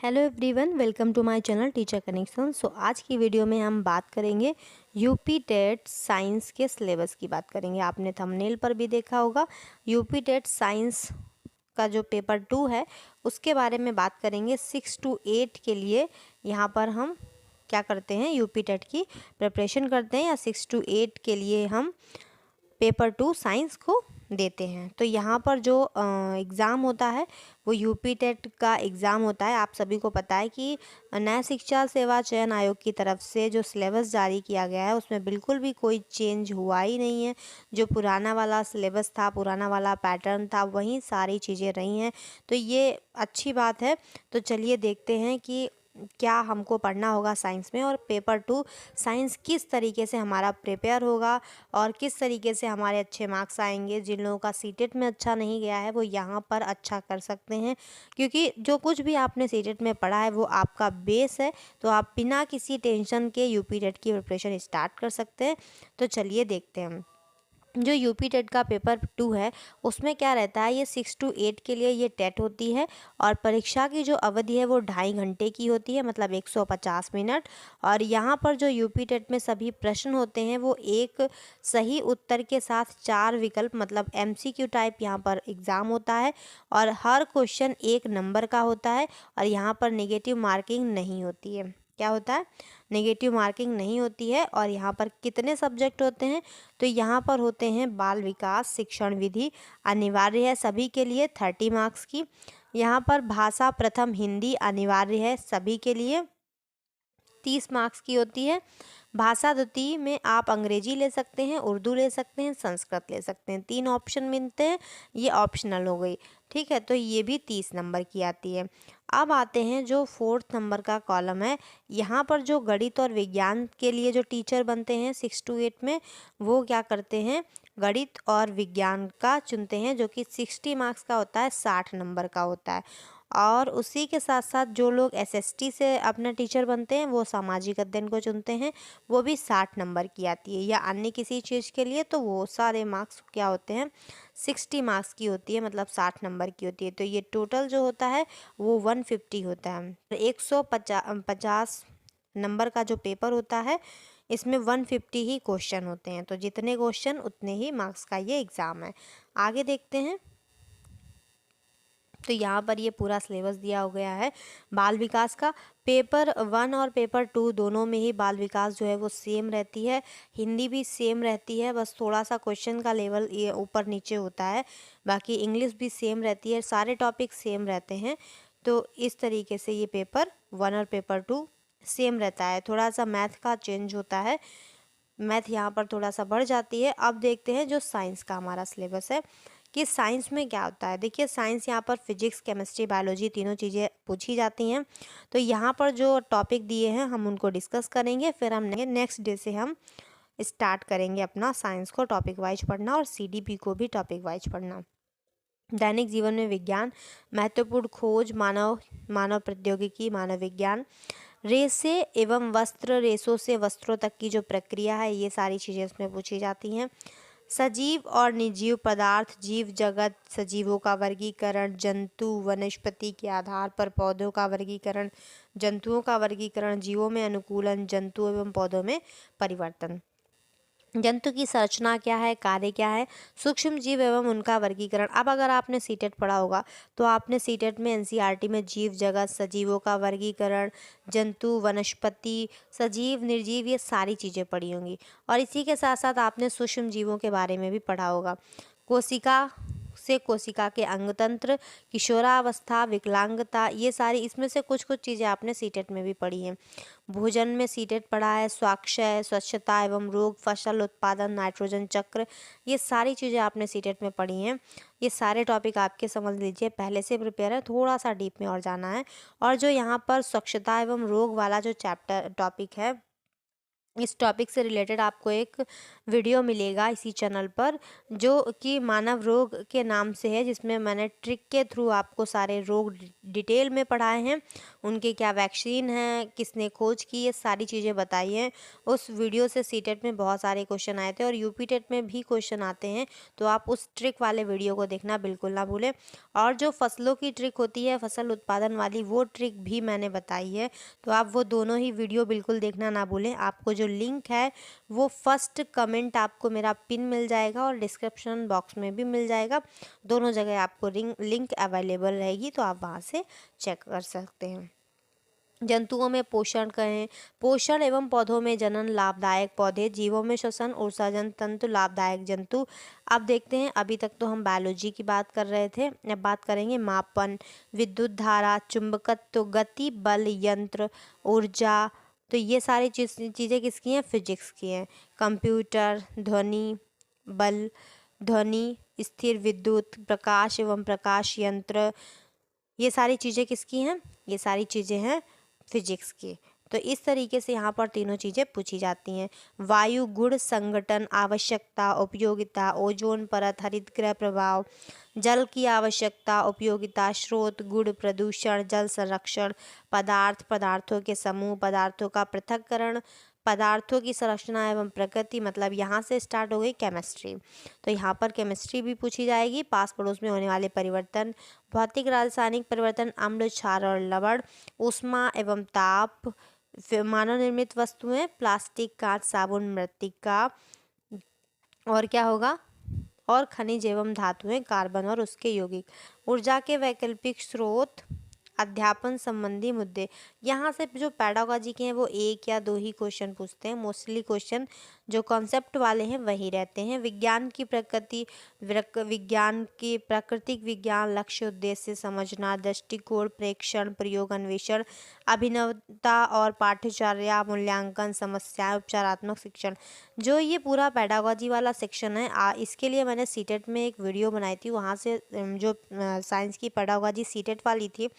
Hello everyone, welcome to my channel teacher connection. आज की video में हम बात करेंगे यूपी टेट साइंस के सिलेबस की बात करेंगे। आपने थंबनेल पर भी देखा होगा, यूपी टेट साइंस का जो पेपर 2 है उसके बारे में बात करेंगे। 6 to 8 के लिए यहाँ पर हम क्या करते हैं, यूपी टेट की प्रिपरेशन करते हैं या 6 to 8 के लिए हम पेपर 2 साइंस को देते हैं। तो यहाँ पर जो एग्ज़ाम होता है वो यूपी टेट का एग्ज़ाम होता है। आप सभी को पता है कि नया शिक्षा सेवा चयन आयोग की तरफ से जो सिलेबस जारी किया गया है उसमें बिल्कुल भी कोई चेंज हुआ ही नहीं है। जो पुराना वाला सिलेबस था, पुराना वाला पैटर्न था, वही सारी चीज़ें रही हैं। तो ये अच्छी बात है। तो चलिए देखते हैं कि क्या हमको पढ़ना होगा साइंस में और पेपर 2 साइंस किस तरीके से हमारा प्रिपेयर होगा और किस तरीके से हमारे अच्छे मार्क्स आएंगे। जिन लोगों का सीटेट में अच्छा नहीं गया है वो यहाँ पर अच्छा कर सकते हैं, क्योंकि जो कुछ भी आपने सीटेट में पढ़ा है वो आपका बेस है। तो आप बिना किसी टेंशन के यूपी टेट की प्रिपरेशन स्टार्ट कर सकते हैं। तो चलिए देखते हैं जो यूपी टेट का पेपर 2 है उसमें क्या रहता है। ये 6 to 8 के लिए ये टेट होती है और परीक्षा की जो अवधि है वो 2.5 घंटे की होती है, मतलब 150 मिनट। और यहाँ पर जो यूपी टेट में सभी प्रश्न होते हैं वो एक सही उत्तर के साथ 4 विकल्प, मतलब एमसीक्यू टाइप यहाँ पर एग्ज़ाम होता है। और हर क्वेश्चन 1 नंबर का होता है और यहाँ पर नेगेटिव मार्किंग नहीं होती है। क्या होता है, नेगेटिव मार्किंग नहीं होती है। और यहाँ पर कितने सब्जेक्ट होते हैं, तो यहाँ पर होते हैं बाल विकास, शिक्षण विधि अनिवार्य है सभी के लिए 30 मार्क्स की। यहाँ पर भाषा प्रथम हिंदी अनिवार्य है सभी के लिए 30 मार्क्स की होती है। भाषा द्वितीय में आप अंग्रेजी ले सकते हैं, उर्दू ले सकते हैं, संस्कृत ले सकते हैं। 3 ऑप्शन मिलते हैं, ये ऑप्शनल हो गई। ठीक है, तो ये भी 30 नंबर की आती है। अब आते हैं जो 4th नंबर का कॉलम है। यहाँ पर जो गणित और विज्ञान के लिए जो टीचर बनते हैं 6 to 8 में, वो क्या करते हैं, गणित और विज्ञान का चुनते हैं, जो कि 60 मार्क्स का होता है, 60 नंबर का होता है। और उसी के साथ साथ जो लोग एसएसटी से अपना टीचर बनते हैं वो सामाजिक अध्ययन को चुनते हैं, वो भी 60 नंबर की आती है। या अन्य किसी चीज़ के लिए तो वो सारे मार्क्स क्या होते हैं, 60 मार्क्स की होती है, मतलब 60 नंबर की होती है। तो ये टोटल जो होता है वो 150 होता है। 150 नंबर का जो पेपर होता है इसमें 150 ही क्वेश्चन होते हैं। तो जितने क्वेश्चन उतने ही मार्क्स का ये एग्ज़ाम है। आगे देखते हैं। तो यहाँ पर ये पूरा सिलेबस दिया हो गया है बाल विकास का। पेपर 1 और पेपर 2 दोनों में ही बाल विकास जो है वो सेम रहती है। हिंदी भी सेम रहती है, बस थोड़ा सा क्वेश्चन का लेवल ये ऊपर नीचे होता है। बाकी इंग्लिश भी सेम रहती है, सारे टॉपिक सेम रहते हैं। तो इस तरीके से ये पेपर 1 और पेपर 2 सेम रहता है। थोड़ा सा मैथ का चेंज होता है, मैथ यहाँ पर थोड़ा सा बढ़ जाती है। अब देखते हैं जो साइंस का हमारा सिलेबस है कि साइंस में क्या होता है। देखिए साइंस यहाँ पर फिजिक्स, केमिस्ट्री, बायोलॉजी तीनों चीज़ें पूछी जाती हैं। तो यहाँ पर जो टॉपिक दिए हैं हम उनको डिस्कस करेंगे, फिर हम नेक्स्ट डे से हम स्टार्ट करेंगे अपना साइंस को टॉपिक वाइज पढ़ना और सीडीपी को भी टॉपिक वाइज पढ़ना। दैनिक जीवन में विज्ञान, महत्वपूर्ण खोज, मानव प्रौद्योगिकी, मानव विज्ञान, रेसे एवं वस्त्र, रेसों से वस्त्रों तक की जो प्रक्रिया है ये सारी चीज़ें इसमें पूछी जाती हैं। सजीव और निर्जीव पदार्थ, जीव जगत, सजीवों का वर्गीकरण, जंतु, वनस्पति के आधार पर पौधों का वर्गीकरण, जंतुओं का वर्गीकरण, जीवों में अनुकूलन, जंतु एवं पौधों में परिवर्तन, जंतु की संरचना क्या है, कार्य क्या है, सूक्ष्म जीव एवं उनका वर्गीकरण। अब अगर आपने सीटेट पढ़ा होगा तो आपने सीटेट में एनसीईआरटी में जीव जगत, सजीवों का वर्गीकरण, जंतु, वनस्पति, सजीव, निर्जीव, ये सारी चीज़ें पढ़ी होंगी। और इसी के साथ साथ आपने सूक्ष्म जीवों के बारे में भी पढ़ा होगा। कोशिका से कोशिका के अंगतंत्र, किशोरावस्था, विकलांगता, ये सारी इसमें से कुछ कुछ चीज़ें आपने सीटेट में भी पढ़ी हैं। भोजन में सीटेट पढ़ा है, स्वाक्षय, स्वच्छता एवं रोग, फसल उत्पादन, नाइट्रोजन चक्र, ये सारी चीज़ें आपने सीटेट में पढ़ी हैं। ये सारे टॉपिक आपके समझ लीजिए पहले से प्रिपेयर है, थोड़ा सा डीप में और जाना है। और जो यहाँ पर स्वच्छता एवं रोग वाला जो चैप्टर टॉपिक है इस टॉपिक से रिलेटेड आपको एक वीडियो मिलेगा इसी चैनल पर, जो कि मानव रोग के नाम से है, जिसमें मैंने ट्रिक के थ्रू आपको सारे रोग डिटेल में पढ़ाए हैं, उनके क्या वैक्सीन है, किसने खोज की, ये सारी चीज़ें बताई हैं। उस वीडियो से सीटेट में बहुत सारे क्वेश्चन आए थे और यूपी टेट में भी क्वेश्चन आते हैं, तो आप उस ट्रिक वाले वीडियो को देखना बिल्कुल ना भूलें। और जो फसलों की ट्रिक होती है, फसल उत्पादन वाली, वो ट्रिक भी मैंने बताई है, तो आप वो दोनों ही वीडियो बिल्कुल देखना ना भूलें। आपको जो लिंक है वो फर्स्ट कमेंट आपको मेरा पिन मिल जाएगा और डिस्क्रिप्शन बॉक्स में भी मिल जाएगा, दोनों जगह आपको लिंक अवेलेबल रहेगी, तो आप वहाँ से चेक कर सकते हैं। जंतुओं में पोषण कहें, पोषण एवं पौधों में जनन लाभदायक पौधे, जीवों में श्वसन ऊर्जाजन तंतु लाभदायक जंतु। अब देखते हैं, अभी तक तो हम बायोलॉजी की बात कर रहे थे, अब बात करेंगे मापन, विद्युत धारा, चुंबकत्व, गति, बल, यंत्र, ऊर्जा। तो ये सारी चीज़ें किसकी हैं? फिजिक्स की हैं। कंप्यूटर, ध्वनि, बल, ध्वनि, स्थिर विद्युत, प्रकाश एवं प्रकाश यंत्र, ये सारी चीज़ें किसकी हैं? ये सारी चीज़ें हैं फिजिक्स की। तो इस तरीके से यहाँ पर तीनों चीज़ें पूछी जाती हैं। वायु गुण, संगठन, आवश्यकता, उपयोगिता, ओजोन परत, हरितगृह प्रभाव, जल की आवश्यकता, उपयोगिता, स्रोत, गुण, प्रदूषण, जल संरक्षण, पदार्थ, पदार्थों के समूह, पदार्थों का पृथक्करण, पदार्थों की संरचना एवं प्रकृति, मतलब यहाँ से स्टार्ट हो गई केमिस्ट्री। तो यहाँ पर केमिस्ट्री भी पूछी जाएगी। पास पड़ोस में होने वाले परिवर्तन, भौतिक रासायनिक परिवर्तन, अम्ल, क्षार और लवण, ऊष्मा एवं ताप, मानव निर्मित वस्तुएं, प्लास्टिक, कांच, साबुन, मृत्तिका, और क्या होगा, और खनिज एवं धातुएं, कार्बन और उसके यौगिक, ऊर्जा के वैकल्पिक स्रोत, अध्यापन संबंधी मुद्दे। यहाँ से जो पैडागॉजी के हैं वो एक या दो ही क्वेश्चन पूछते हैं, मोस्टली क्वेश्चन जो कॉन्सेप्ट वाले हैं वही रहते हैं। विज्ञान की प्रकृति, विज्ञान की प्राकृतिक विज्ञान, लक्ष्य उद्देश्य समझना, दृष्टिकोण, प्रेक्षण, प्रयोग, अन्वेषण, अभिनवता और पाठ्यचर्या, मूल्यांकन, समस्याएं, उपचारात्मक शिक्षण। जो ये पूरा पैडागॉजी वाला सेक्शन है, इसके लिए मैंने सीटेट में एक वीडियो बनाई थी, वहाँ से जो साइंस की पैडागॉजी सीटेट वाली थी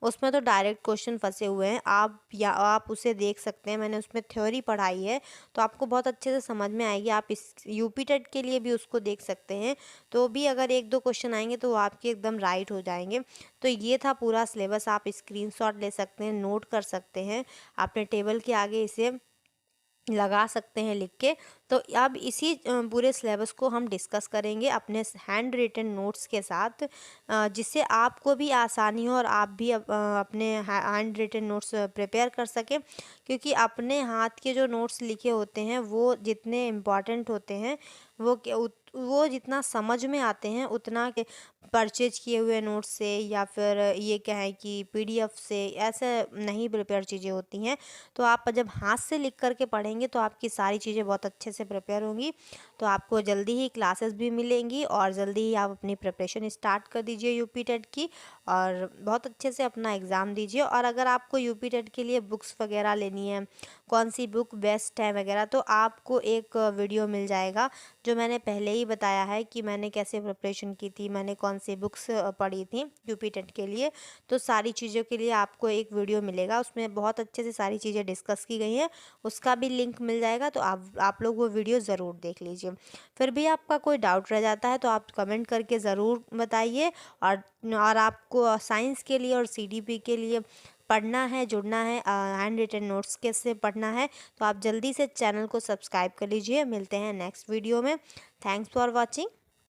उसमें तो डायरेक्ट क्वेश्चन फंसे हुए हैं, आप उसे देख सकते हैं। मैंने उसमें थ्योरी पढ़ाई है, तो आपको बहुत अच्छे से समझ में आएगी। आप इस यूपी टेट के लिए भी उसको देख सकते हैं, तो भी अगर एक दो क्वेश्चन आएंगे तो वो आपके एकदम राइट हो जाएंगे। तो ये था पूरा सिलेबस, आप स्क्रीनशॉट ले सकते हैं, नोट कर सकते हैं, अपने टेबल के आगे इसे लगा सकते हैं लिख के। तो अब इसी पूरे सिलेबस को हम डिस्कस करेंगे अपने हैंड रिटन नोट्स के साथ, जिससे आपको भी आसानी हो और आप भी अपने हैंड रिटन नोट्स प्रिपेयर कर सकें, क्योंकि अपने हाथ के जो नोट्स लिखे होते हैं वो जितने इम्पॉर्टेंट होते हैं, वो जितना समझ में आते हैं उतना के परचेज किए हुए नोट्स से या फिर ये कहें कि पीडीएफ से ऐसे नहीं प्रिपेयर चीज़ें होती हैं। तो आप जब हाथ से लिख करके पढ़ेंगे तो आपकी सारी चीज़ें बहुत अच्छे से प्रिपेयर होंगी। तो आपको जल्दी ही क्लासेस भी मिलेंगी और जल्दी ही आप अपनी प्रिपरेशन स्टार्ट कर दीजिए यूपी टेट की, और बहुत अच्छे से अपना एग्ज़ाम दीजिए। और अगर आपको यूपी टेट के लिए बुक्स वगैरह लेनी है, कौन सी बुक बेस्ट है वगैरह, तो आपको एक वीडियो मिल जाएगा जो मैंने पहले ही बताया है कि मैंने कैसे प्रिपरेशन की थी, मैंने कौन सी बुक्स पढ़ी थी यूपी टेट के लिए। तो सारी चीज़ों के लिए आपको एक वीडियो मिलेगा, उसमें बहुत अच्छे से सारी चीज़ें डिस्कस की गई हैं, उसका भी लिंक मिल जाएगा। तो आप लोग वो वीडियो ज़रूर देख लीजिए। फिर भी आपका कोई डाउट रह जाता है तो आप कमेंट करके ज़रूर बताइए। और आपको साइंस के लिए और सीडीपी के लिए पढ़ना है, जुड़ना है, हैंड रिटन नोट्स के से पढ़ना है, तो आप जल्दी से चैनल को सब्सक्राइब कर लीजिए। मिलते हैं नेक्स्ट वीडियो में। Thanks for watching.